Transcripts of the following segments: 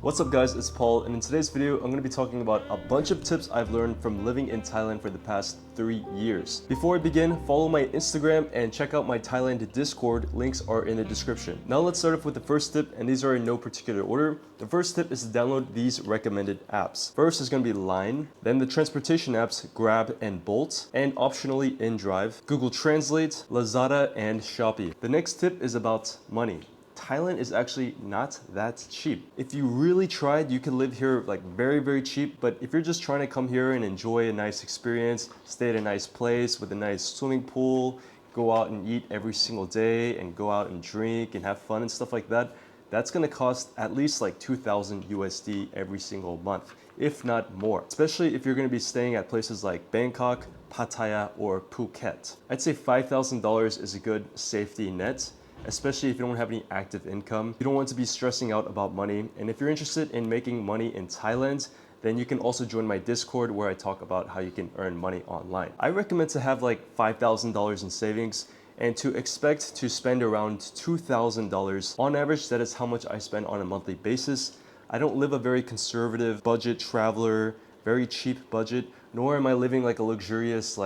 What's up guys, it's Paul, and in today's video I'm going to be talking about a bunch of tips I've learned from living in Thailand for the past 3 years. Before I begin, follow my Instagram and check out my Thailand Discord, links are in the description. Now let's start off with the first tip, and these are in no particular order. The first tip is to download these recommended apps. First is going to be Line, then the transportation apps Grab and Bolt, and optionally InDrive, Google Translate, Lazada, and Shopee. The next tip is about money. Thailand is actually not that cheap. If you really tried, you could live here like very cheap, but if you're just trying to come here and enjoy a nice experience, stay at a nice place with a nice swimming pool, go out and eat every single day and go out and drink and have fun and stuff like that, that's gonna cost at least like 2,000 USD every single month, if not more. Especially if you're gonna be staying at places like Bangkok, Pattaya, or Phuket. I'd say $5,000 is a good safety net, especially if you don't have any active income. You don't want to be stressing out about money. And if you're interested in making money in Thailand, then you can also join my Discord where I talk about how you can earn money online. I recommend to have like $5,000 in savings and to expect to spend around $2,000. On average, that is how much I spend on a monthly basis. I don't live a very conservative budget traveler, very cheap budget, nor am I living like a luxurious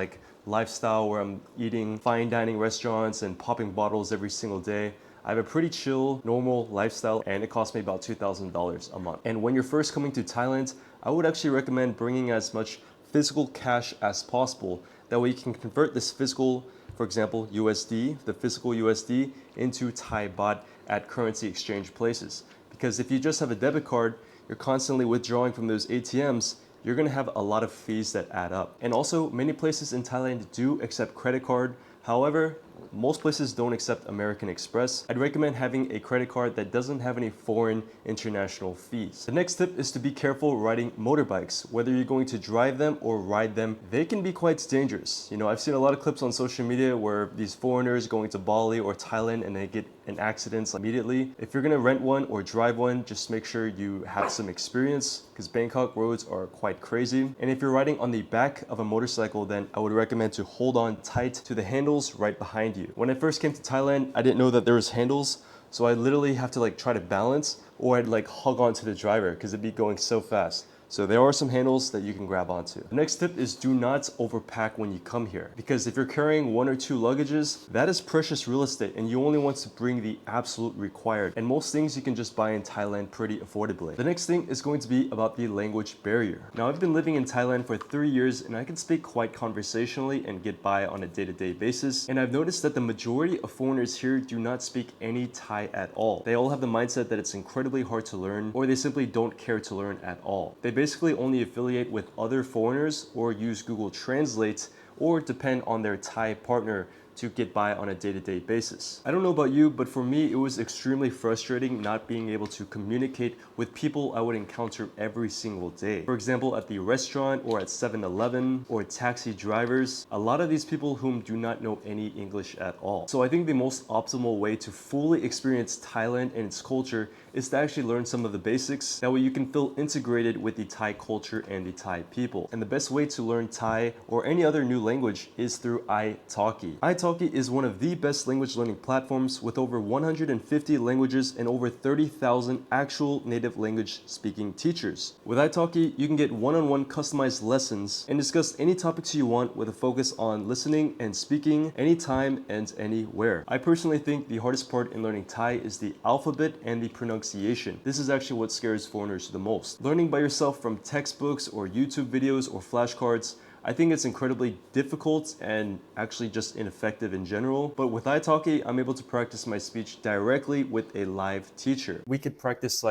lifestyle where I'm eating fine dining restaurants and popping bottles every single day. I have a pretty chill, normal lifestyle, and it costs me about $2,000 a month. And when you're first coming to Thailand, I would actually recommend bringing as much physical cash as possible. That way you can convert this physical, for example, USD, the physical USD, into Thai baht at currency exchange places. Because if you just have a debit card, you're constantly withdrawing from those ATMs, you're gonna have a lot of fees that add up. And also, many places in Thailand do accept credit card. However, most places don't accept American Express. I'd recommend having a credit card that doesn't have any foreign international fees. The next tip is to be careful riding motorbikes. Whether you're going to drive them or ride them, they can be quite dangerous. You know, I've seen a lot of clips on social media where these foreigners going to Bali or Thailand and they get in accidents immediately. If you're gonna rent one or drive one, just make sure you have some experience because Bangkok roads are quite crazy. And if you're riding on the back of a motorcycle, then I would recommend to hold on tight to the handles right behind you. When I first came to Thailand, I didn't know that there was handles, so I literally have to try to balance, or I'd hug onto the driver because it'd be going so fast. So there are some handles that you can grab onto. The next tip is do not overpack when you come here, because if you're carrying 1 or 2 luggages, that is precious real estate and you only want to bring the absolute required. And most things you can just buy in Thailand pretty affordably. The next thing is going to be about the language barrier. Now I've been living in Thailand for 3 years and I can speak quite conversationally and get by on a day-to-day basis. And I've noticed that the majority of foreigners here do not speak any Thai at all. They all have the mindset that it's incredibly hard to learn, or they simply don't care to learn at all. They basically only affiliate with other foreigners or use Google Translate or depend on their Thai partner to get by on a day-to-day basis. I don't know about you, but for me, it was extremely frustrating not being able to communicate with people I would encounter every single day. For example, at the restaurant or at 7-Eleven or taxi drivers, a lot of these people whom do not know any English at all. So I think the most optimal way to fully experience Thailand and its culture is to actually learn some of the basics. That way you can feel integrated with the Thai culture and the Thai people. And the best way to learn Thai or any other new language is through italki. Italki is one of the best language learning platforms with over 150 languages and over 30,000 actual native language speaking teachers. With italki, you can get one-on-one customized lessons and discuss any topics you want with a focus on listening and speaking anytime and anywhere. I personally think the hardest part in learning Thai is the alphabet and the pronunciation. This is actually what scares foreigners the most. Learning by yourself from textbooks or YouTube videos or flashcards, I think it's incredibly difficult and actually just ineffective in general. But with italki, I'm able to practice my speech directly with a live teacher. We could practice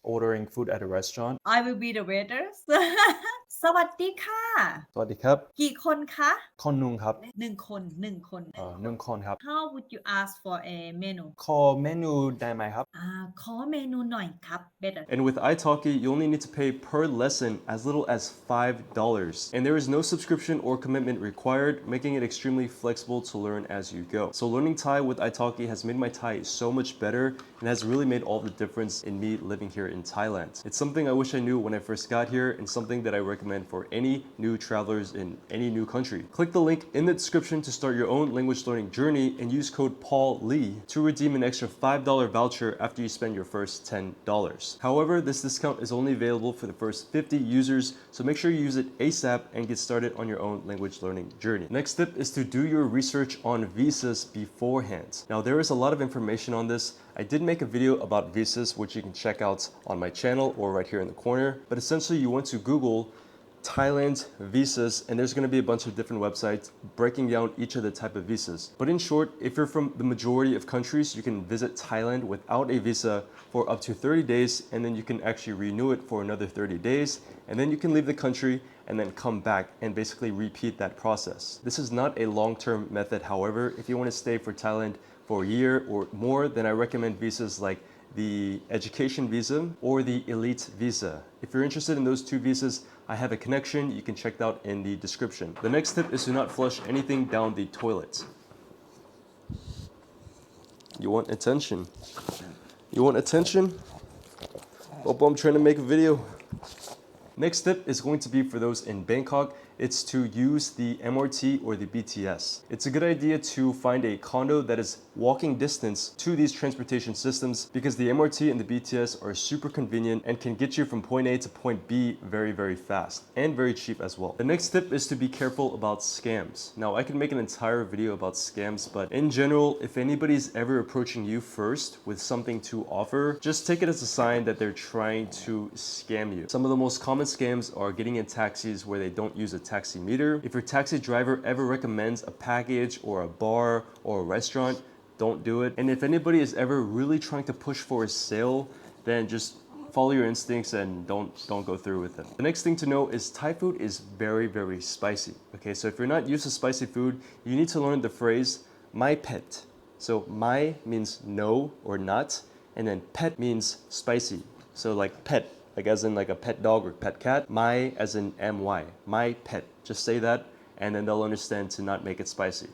ordering food at a restaurant. I will be the waiter สวัสดีค่ะ สวัสดีครับ กี่คนคะ คนหนึ่งครับ 1 คน1 คน หนึ่งคนครับ How would you ask for a menu ขอเมนูได้ไหมครับ ขอเมนูหน่อยครับ better And with italki, you only need to pay per lesson as little as $5. And there is no subscription or commitment required, making it extremely flexible to learn as you go. So learning Thai with italki has made my Thai so much better and has really made all the difference in me living here in Thailand. It's something I wish I knew when I first got here and something that I recommend recommend for any new travelers in any new country. Click the link in the description to start your own language learning journey and use code PAULLEE to redeem an extra $5 voucher after you spend your first $10. However, this discount is only available for the first 50 users, so make sure you use it ASAP and get started on your own language learning journey. Next tip is to do your research on visas beforehand. Now, there is a lot of information on this. I did make a video about visas, which you can check out on my channel or right here in the corner. But essentially, you want to Google Thailand visas, and there's going to be a bunch of different websites breaking down each of the type of visas. But in short, if you're from the majority of countries, you can visit Thailand without a visa for up to 30 days, and then you can actually renew it for another 30 days, and then you can leave the country and then come back and basically repeat that process. This is not a long-term method. However, if you want to stay for Thailand for a year or more, then I recommend visas like the education visa or the elite visa. If you're interested in those two visas, I have a connection. You can check that out in the description. The next tip is to not flush anything down the toilet. You want attention? You want attention? Hope I'm trying to make a video. Next tip is going to be for those in Bangkok. It's to use the MRT or the BTS. It's a good idea to find a condo that is walking distance to these transportation systems because the MRT and the BTS are super convenient and can get you from point A to point B very, very fast and very cheap as well. The next tip is to be careful about scams. Now, I can make an entire video about scams, but in general, if anybody's ever approaching you first with something to offer, just take it as a sign that they're trying to scam you. Some of the most common scams are getting in taxis where they don't use a taxi meter. If your taxi driver ever recommends a package or a bar or a restaurant, don't do it. And if anybody is ever really trying to push for a sale, then just follow your instincts and don't go through with it. The next thing to know is Thai food is very, very spicy. Okay, so if you're not used to spicy food, you need to learn the phrase "my pet." So "my" means no or not, and then "pet" means spicy. So like pet, like as in like a pet dog or pet cat. My as in my, my pet. Just say that and then they'll understand to not make it spicy.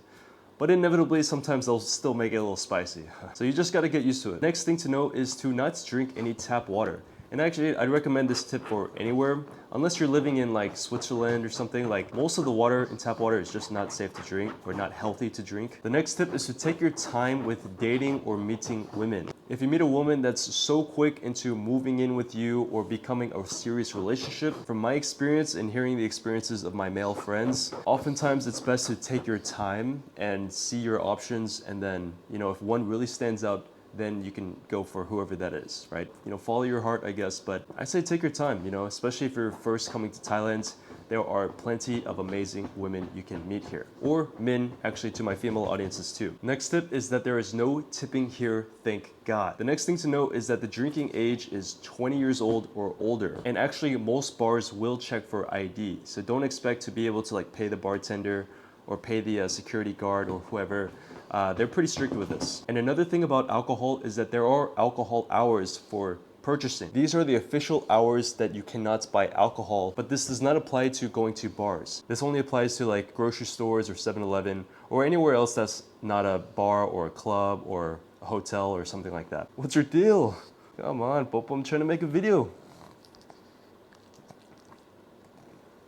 But inevitably, sometimes they'll still make it a little spicy. So you just gotta get used to it. Next thing to know is to not drink any tap water. And actually, I'd recommend this tip for anywhere, unless you're living in like Switzerland or something. Like most of the water in tap water is just not safe to drink or not healthy to drink. The next tip is to take your time with dating or meeting women. If you meet a woman that's so quick into moving in with you or becoming a serious relationship, from my experience and hearing the experiences of my male friends, oftentimes it's best to take your time and see your options, and then, you know, if one really stands out, then you can go for whoever that is, right? You know, follow your heart, I guess, but I say take your time, you know, especially if you're first coming to Thailand. There are plenty of amazing women you can meet here, or men, actually, to my female audiences too. Next tip is that there is no tipping here, thank God. The next thing to know is that the drinking age is 20 years old or older, and actually most bars will check for ID, so don't expect to be able to like pay the bartender or pay the security guard or whoever. They're pretty strict with this. And another thing about alcohol is that there are alcohol hours for purchasing. These are the official hours that you cannot buy alcohol, but this does not apply to going to bars. This only applies to like grocery stores or 7-Eleven or anywhere else that's not a bar or a club or a hotel or something like that. What's your deal? Come on, Popo, I'm trying to make a video.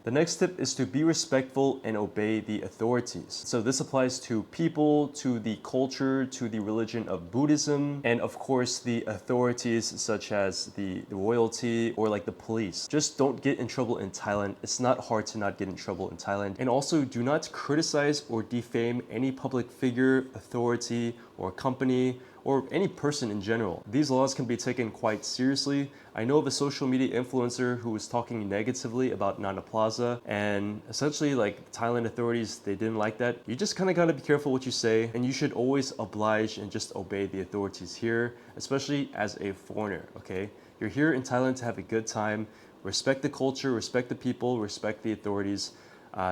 The next tip is to be respectful and obey the authorities. So this applies to people, to the culture, to the religion of Buddhism, and of course the authorities such as the royalty or like the police. Just don't get in trouble in Thailand. It's not hard to not get in trouble in Thailand. And also do not criticize or defame any public figure, authority, or company, or any person in general. These laws can be taken quite seriously. I know of a social media influencer who was talking negatively about Nana Plaza, and essentially like Thailand authorities, they didn't like that. You just kind of gotta be careful what you say, and you should always oblige and just obey the authorities here, especially as a foreigner, okay? You're here in Thailand to have a good time. Respect the culture, respect the people, respect the authorities.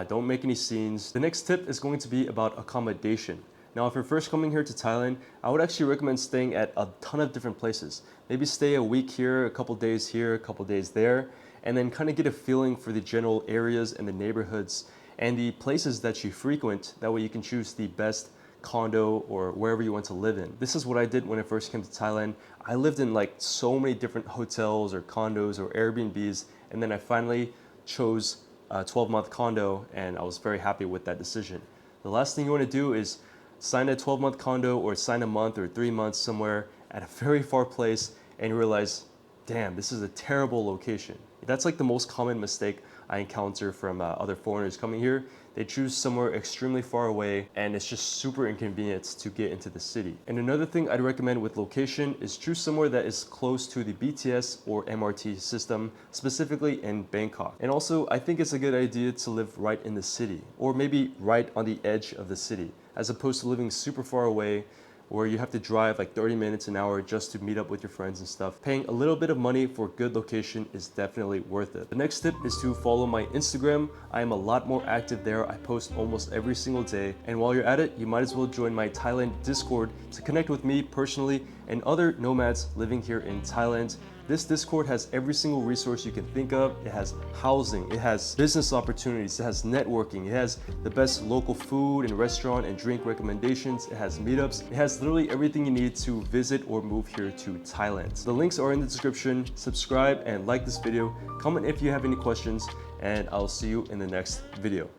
Don't make any scenes. The next tip is going to be about accommodation. Now, if you're first coming here to Thailand, I would actually recommend staying at a ton of different places. Maybe stay a week here, a couple days here, a couple days there, and then kind of get a feeling for the general areas and the neighborhoods and the places that you frequent. That way you can choose the best condo or wherever you want to live in. This is what I did when I first came to Thailand. I lived in like so many different hotels or condos or Airbnbs, and then I finally chose a 12-month condo, and I was very happy with that decision. The last thing you want to do is sign a 12-month condo or sign a month or 3 months somewhere at a very far place and you realize, damn, this is a terrible location. That's like the most common mistake I encounter from other foreigners coming here. They choose somewhere extremely far away and it's just super inconvenient to get into the city. And another thing I'd recommend with location is choose somewhere that is close to the BTS or MRT system, specifically in Bangkok. And also, I think it's a good idea to live right in the city, or maybe right on the edge of the city, as opposed to living super far away where you have to drive like 30 minutes an hour just to meet up with your friends and stuff. Paying a little bit of money for good location is definitely worth it. The next tip is to follow my Instagram. I am a lot more active there. I post almost every single day. And while you're at it, you might as well join my Thailand Discord to connect with me personally and other nomads living here in Thailand. This Discord has every single resource you can think of. It has housing, it has business opportunities, it has networking, it has the best local food and restaurant and drink recommendations, it has meetups, it has literally everything you need to visit or move here to Thailand. The links are in the description. Subscribe and like this video. Comment if you have any questions, and I'll see you in the next video.